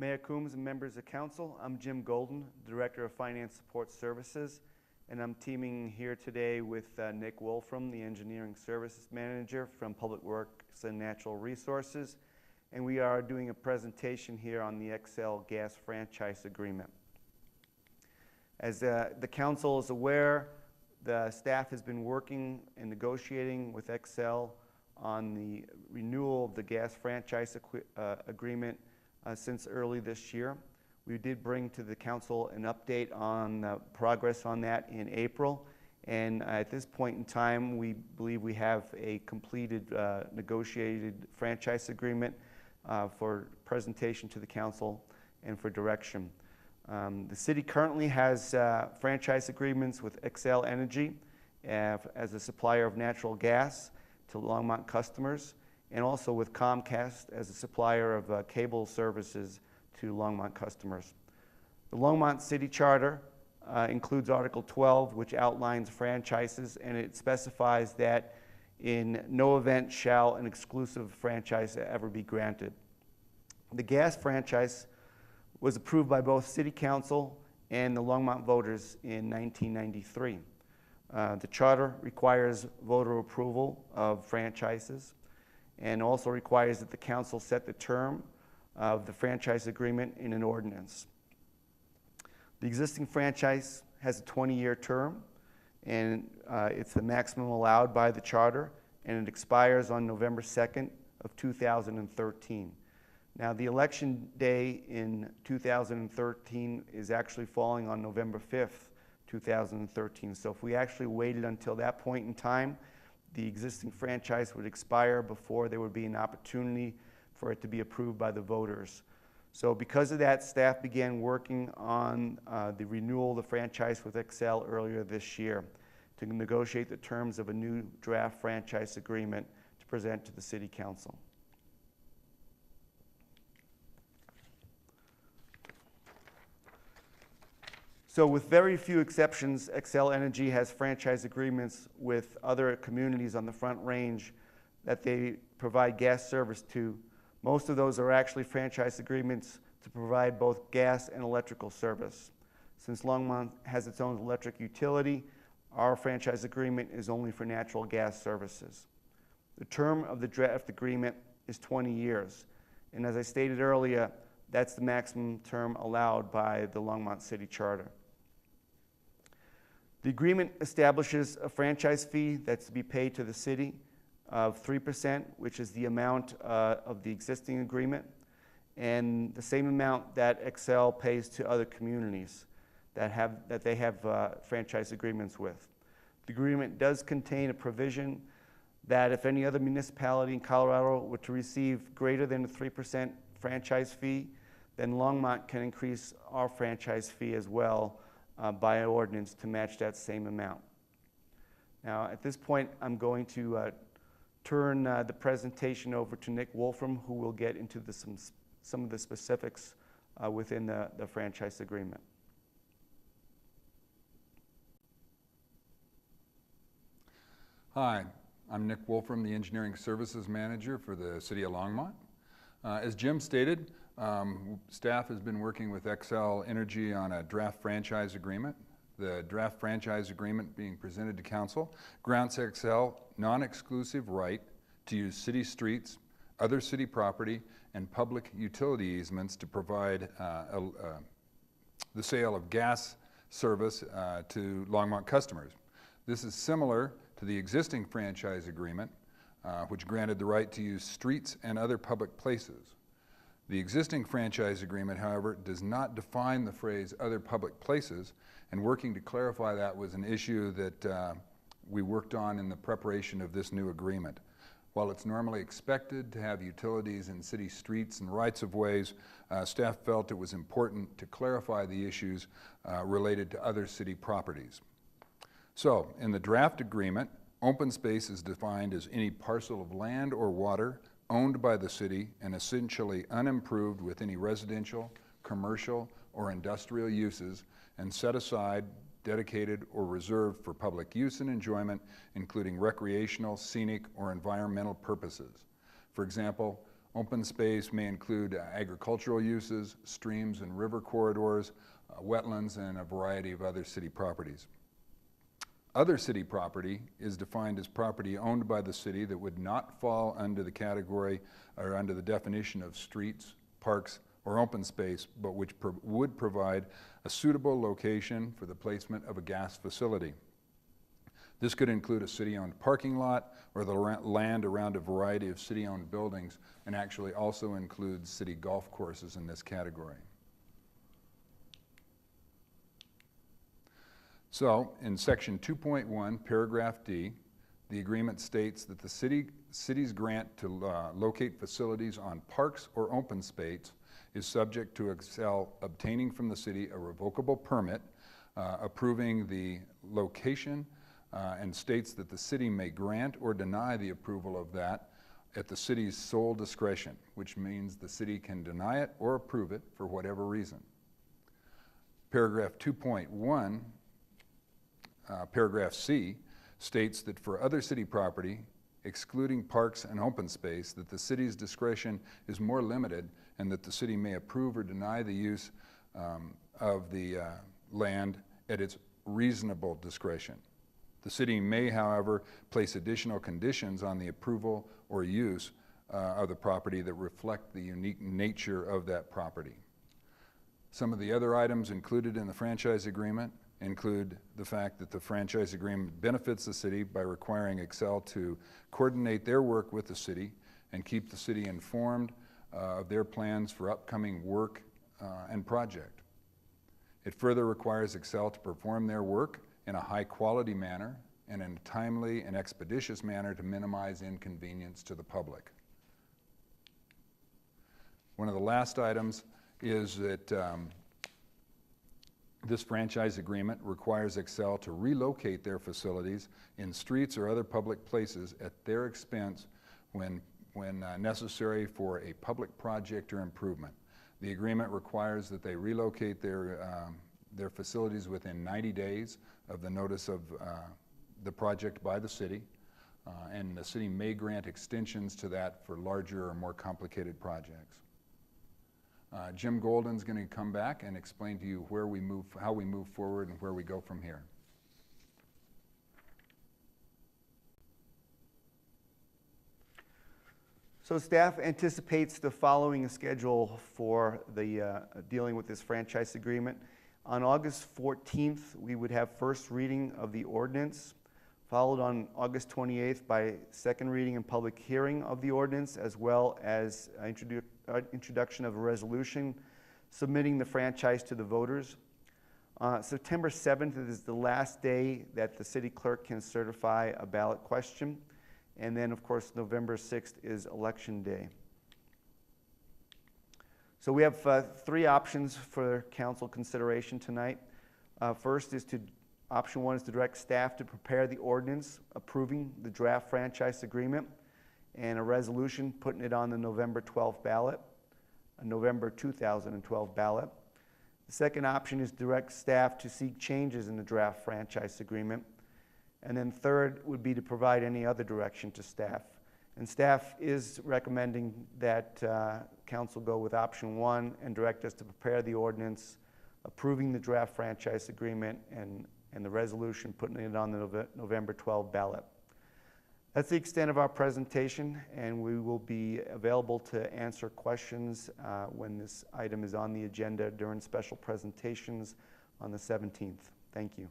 Mayor Coombs and members of council, I'm Jim Golden, Director of Finance Support Services, and I'm teaming here today with Nick Wolfram, the Engineering Services Manager from Public Works and Natural Resources, and we are doing a presentation here on the Xcel Gas Franchise Agreement. As the council is aware, the staff has been working and negotiating with Xcel on the renewal of the gas franchise agreement since early this year. We did bring to the council an update on progress on that in April, and at this point in time we believe we have a completed negotiated franchise agreement for presentation to the council and for direction. The city currently has franchise agreements with Xcel Energy as a supplier of natural gas to Longmont customers, and also with Comcast as a supplier of cable services to Longmont customers. The Longmont City Charter includes Article 12, which outlines franchises, and it specifies that in no event shall an exclusive franchise ever be granted. The gas franchise was approved by both City Council and the Longmont voters in 1993. The charter requires voter approval of franchises and also requires that the council set the term of the franchise agreement in an ordinance. The existing franchise has a 20-year term, and it's the maximum allowed by the charter, and it expires on November 2nd of 2013. Now, the election day in 2013 is actually falling on November 5th, 2013. So if we actually waited until that point in time, the existing franchise would expire before there would be an opportunity for it to be approved by the voters. So because of that, staff began working on the renewal of the franchise with Xcel earlier this year to negotiate the terms of a new draft franchise agreement to present to the City Council. So with very few exceptions, Xcel Energy has franchise agreements with other communities on the Front Range that they provide gas service to. Most of those are actually franchise agreements to provide both gas and electrical service. Since Longmont has its own electric utility, our franchise agreement is only for natural gas services. The term of the draft agreement is 20 years. And as I stated earlier, that's the maximum term allowed by the Longmont City Charter. The agreement establishes a franchise fee that's to be paid to the city of 3%, which is the amount of the existing agreement, and the same amount that Xcel pays to other communities that they have franchise agreements with. The agreement does contain a provision that if any other municipality in Colorado were to receive greater than a 3% franchise fee, then Longmont can increase our franchise fee as well by ordinance to match that same amount. Now, at this point, I'm going to turn the presentation over to Nick Wolfram, who will get into some of the specifics within the franchise agreement. Hi, I'm Nick Wolfram, the Engineering Services Manager for the City of Longmont. As Jim stated, staff has been working with Xcel Energy on a draft franchise agreement. The draft franchise agreement being presented to Council grants Xcel non-exclusive right to use city streets, other city property, and public utility easements to provide the sale of gas service to Longmont customers. This is similar to the existing franchise agreement, which granted the right to use streets and other public places. The existing franchise agreement, however, does not define the phrase other public places, and working to clarify that was an issue that we worked on in the preparation of this new agreement. While it's normally expected to have utilities in city streets and rights-of-ways, staff felt it was important to clarify the issues related to other city properties. So, in the draft agreement, open space is defined as any parcel of land or water owned by the city and essentially unimproved with any residential, commercial, or industrial uses, and set aside, dedicated, or reserved for public use and enjoyment, including recreational, scenic, or environmental purposes. For example, Open space may include agricultural uses, streams and river corridors, wetlands, and a variety of other city properties. Other city property is defined as property owned by the city that would not fall under the category or under the definition of streets, parks, or open space, but which would provide a suitable location for the placement of a gas facility. This could include a city-owned parking lot or the land around a variety of city-owned buildings, and actually also includes city golf courses in this category. So, in section 2.1, paragraph D, the agreement states that the city's grant to locate facilities on parks or open space is subject to Xcel obtaining from the city a revocable permit approving the location, and states that the city may grant or deny the approval of that at the city's sole discretion, which means the city can deny it or approve it for whatever reason. Paragraph 2.1, paragraph C, states that for other city property, excluding parks and open space, that the city's discretion is more limited and that the city may approve or deny the use of the land at its reasonable discretion. The city may, however, place additional conditions on the approval or use of the property that reflect the unique nature of that property. Some of the other items included in the franchise agreement include the fact that the franchise agreement benefits the city by requiring Xcel to coordinate their work with the city and keep the city informed of their plans for upcoming work and project. It further requires Xcel to perform their work in a high-quality manner and in a timely and expeditious manner to minimize inconvenience to the public. One of the last items is that this franchise agreement requires Xcel to relocate their facilities in streets or other public places at their expense when necessary for a public project or improvement. The agreement requires that they relocate their facilities within 90 days of the notice of the project by the city, and the city may grant extensions to that for larger or more complicated projects. Jim Golden's going to come back and explain to you how we move forward and where we go from here. So staff anticipates the following schedule for the dealing with this franchise agreement. On August 14th, we would have first reading of the ordinance, followed on August 28th by second reading and public hearing of the ordinance, as well as introduction of a resolution submitting the franchise to the voters. September 7th is the last day that the city clerk can certify a ballot question. And then, of course, November 6th is election day. So we have three options for council consideration tonight. First is option one is to direct staff to prepare the ordinance approving the draft franchise agreement and a resolution putting it on the November 12th ballot, a November 2012 ballot. The second option is direct staff to seek changes in the draft franchise agreement. And then third would be to provide any other direction to staff. And staff is recommending that council go with option one and direct us to prepare the ordinance approving the draft franchise agreement and the resolution putting it on the November 12 ballot. That's the extent of our presentation, and we will be available to answer questions when this item is on the agenda during special presentations on the 17th. Thank you.